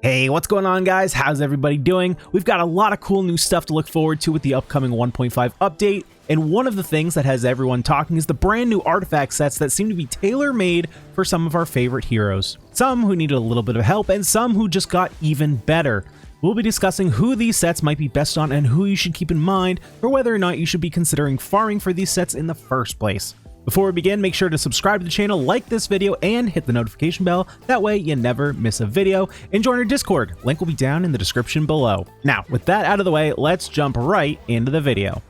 Hey, what's going on, guys? How's everybody doing? We've got a lot of cool new stuff to look forward to with the upcoming 1.5 update, and one of the things that has everyone talking is the brand new artifact sets that seem to be tailor-made for some of our favorite heroes. Some who needed a little bit of help, and some who just got even better. We'll be discussing who these sets might be best on and who you should keep in mind, or whether or not you should be considering farming for these sets in the first place. Before we begin, make sure to subscribe to the channel, like this video, and hit the notification bell. That way you never miss a video. And join our Discord. Link will be down in the description below. Now, with that out of the way, let's jump right into the video.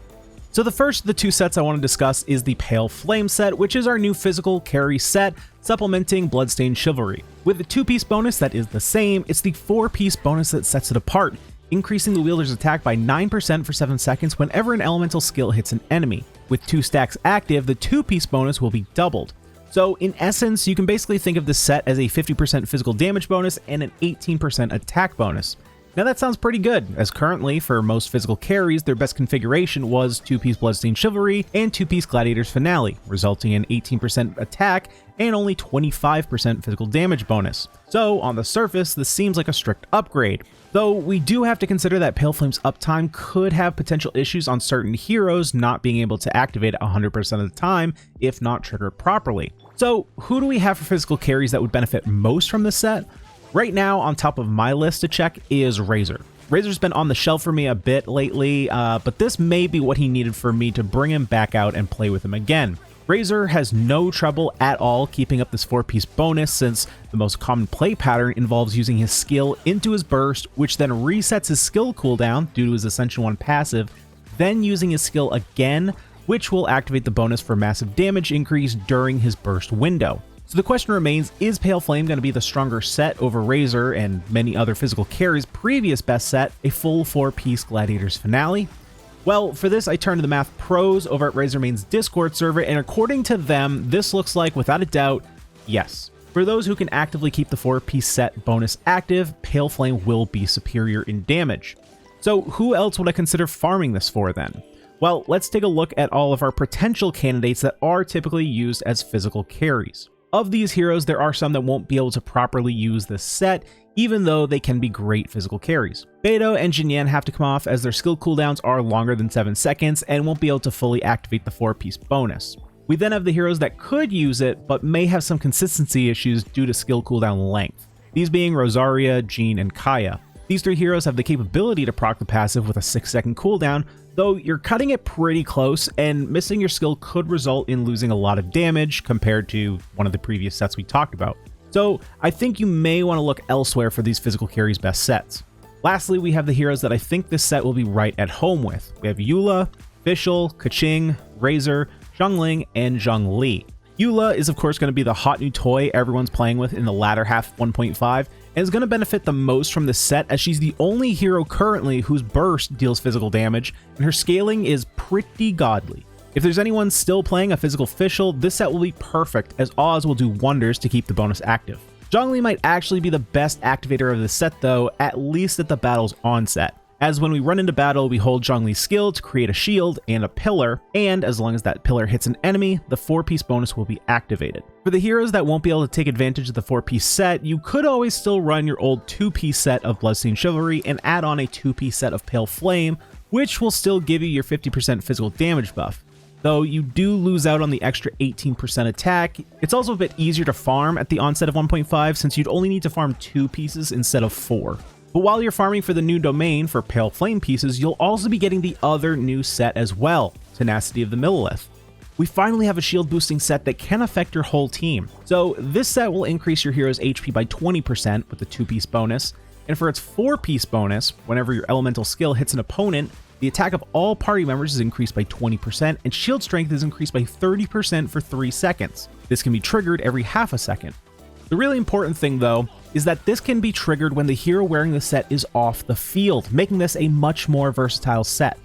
So the first of the two sets I want to discuss is the Pale Flame set, which is our new physical carry set, supplementing Bloodstained Chivalry. With the 2-piece bonus that is the same, it's the 4-piece bonus that sets it apart, increasing the wielder's attack by 9% for 7 seconds whenever an elemental skill hits an enemy. With 2 stacks active, the 2-piece bonus will be doubled. So in essence, you can basically think of this set as a 50% physical damage bonus and an 18% attack bonus. Now that sounds pretty good, as currently for most physical carries, their best configuration was 2-piece Bloodstained Chivalry and 2-piece Gladiator's Finale, resulting in 18% attack and only 25% physical damage bonus. So on the surface, this seems like a strict upgrade. Though we do have to consider that Pale Flame's uptime could have potential issues on certain heroes not being able to activate 100% of the time if not triggered properly. So who do we have for physical carries that would benefit most from this set? Right now, on top of my list to check is Razor. Razor's been on the shelf for me a bit lately, but this may be what he needed for me to bring him back out and play with him again. Razor has no trouble at all keeping up this 4-piece bonus, since the most common play pattern involves using his skill into his burst, which then resets his skill cooldown due to his Ascension 1 passive, then using his skill again, which will activate the bonus for massive damage increase during his burst window. So the question remains, is Pale Flame going to be the stronger set over Razor and many other physical carries' previous best set, a full 4-piece Gladiator's Finale? Well, for this I turned to the math pros over at Razormain's Discord server, and according to them, this looks like, without a doubt, yes. For those who can actively keep the 4-piece set bonus active, Pale Flame will be superior in damage. So who else would I consider farming this for then? Well, let's take a look at all of our potential candidates that are typically used as physical carries. Of these heroes, there are some that won't be able to properly use this set, even though they can be great physical carries. Beidou and Jinyan have to come off, as their skill cooldowns are longer than 7 seconds and won't be able to fully activate the 4-piece bonus. We then have the heroes that could use it, but may have some consistency issues due to skill cooldown length, these being Rosaria, Jean, and Kaya. These 3 heroes have the capability to proc the passive with a 6-second cooldown, though you're cutting it pretty close, and missing your skill could result in losing a lot of damage compared to one of the previous sets we talked about. So I think you may want to look elsewhere for these physical carries' best sets. Lastly, we have the heroes that I think this set will be right at home with. We have Eula, Fischl, Keqing, Razor, Xiangling, and Zhongli. Eula is of course going to be the hot new toy everyone's playing with in the latter half of 1.5, and is going to benefit the most from this set, as she's the only hero currently whose burst deals physical damage, and her scaling is pretty godly. If there's anyone still playing a physical Fischl, this set will be perfect, as Oz will do wonders to keep the bonus active. Zhongli might actually be the best activator of the set though, at least at the battle's onset, as when we run into battle, we hold Zhongli's skill to create a shield and a pillar, and as long as that pillar hits an enemy, the 4-piece bonus will be activated. For the heroes that won't be able to take advantage of the 4-piece set, you could always still run your old 2-piece set of Bloodstained Chivalry and add on a 2-piece set of Pale Flame, which will still give you your 50% physical damage buff. Though you do lose out on the extra 18% attack, it's also a bit easier to farm at the onset of 1.5, since you'd only need to farm 2 pieces instead of 4. But while you're farming for the new domain for Pale Flame pieces, you'll also be getting the other new set as well, Tenacity of the Millelith. We finally have a shield boosting set that can affect your whole team. So this set will increase your hero's HP by 20% with the 2-piece bonus, and for its 4-piece bonus, whenever your elemental skill hits an opponent, the attack of all party members is increased by 20%, and shield strength is increased by 30% for 3 seconds. This can be triggered every half a second. The really important thing though, is that this can be triggered when the hero wearing the set is off the field, making this a much more versatile set.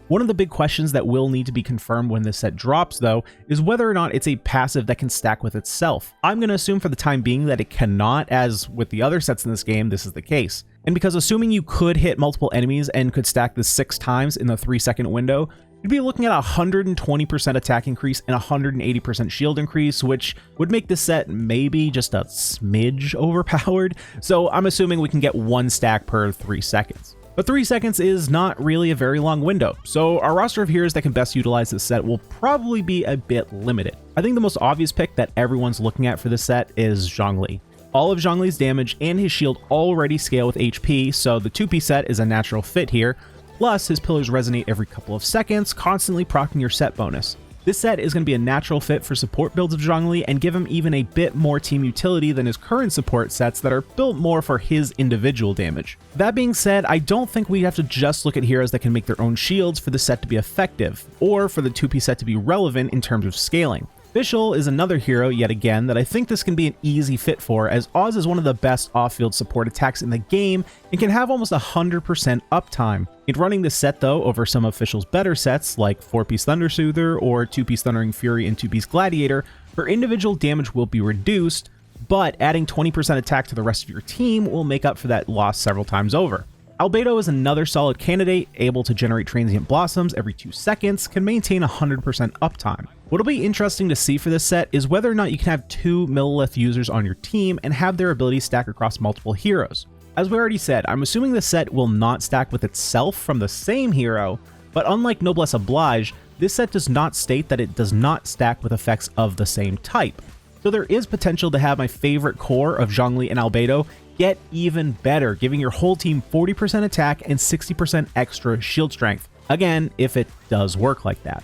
One of the big questions that will need to be confirmed when this set drops though, is whether or not it's a passive that can stack with itself. I'm going to assume for the time being that it cannot, as with the other sets in this game, this is the case. And because assuming you could hit multiple enemies and could stack this 6 times in the 3-second window, you'd be looking at a 120% attack increase and 180% shield increase, which would make this set maybe just a smidge overpowered. So I'm assuming we can get 1 stack per 3 seconds. But 3 seconds is not really a very long window, so our roster of heroes that can best utilize this set will probably be a bit limited. I think the most obvious pick that everyone's looking at for this set is Zhongli. All of Zhongli's damage and his shield already scale with HP, so the 2P set is a natural fit here. Plus, his pillars resonate every couple of seconds, constantly proccing your set bonus. This set is going to be a natural fit for support builds of Zhongli and give him even a bit more team utility than his current support sets that are built more for his individual damage. That being said, I don't think we have to just look at heroes that can make their own shields for the set to be effective, or for the 2P set to be relevant in terms of scaling. Fischl is another hero, yet again, that I think this can be an easy fit for, as Oz is one of the best off-field support attacks in the game and can have almost 100% uptime. In running this set though over some of Fischl's better sets like 4-piece Thunder Soother or 2-piece Thundering Fury and 2-piece Gladiator, her individual damage will be reduced, but adding 20% attack to the rest of your team will make up for that loss several times over. Albedo is another solid candidate, able to generate transient blossoms every 2 seconds, can maintain 100% uptime. What'll be interesting to see for this set is whether or not you can have 2 Millelith users on your team and have their abilities stack across multiple heroes. As we already said, I'm assuming this set will not stack with itself from the same hero, but unlike Noblesse Oblige, this set does not state that it does not stack with effects of the same type. So there is potential to have my favorite core of Zhongli and Albedo get even better, giving your whole team 40% attack and 60% extra shield strength. Again, if it does work like that.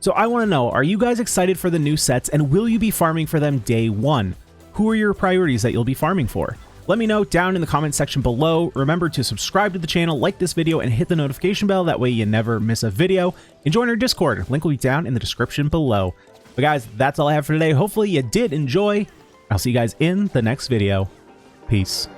So I want to know, are you guys excited for the new sets and will you be farming for them day one? Who are your priorities that you'll be farming for? Let me know down in the comment section below. Remember to subscribe to the channel, like this video, and hit the notification bell. That way you never miss a video. And join our Discord. Link will be down in the description below. But guys, that's all I have for today. Hopefully you did enjoy. I'll see you guys in the next video. Peace.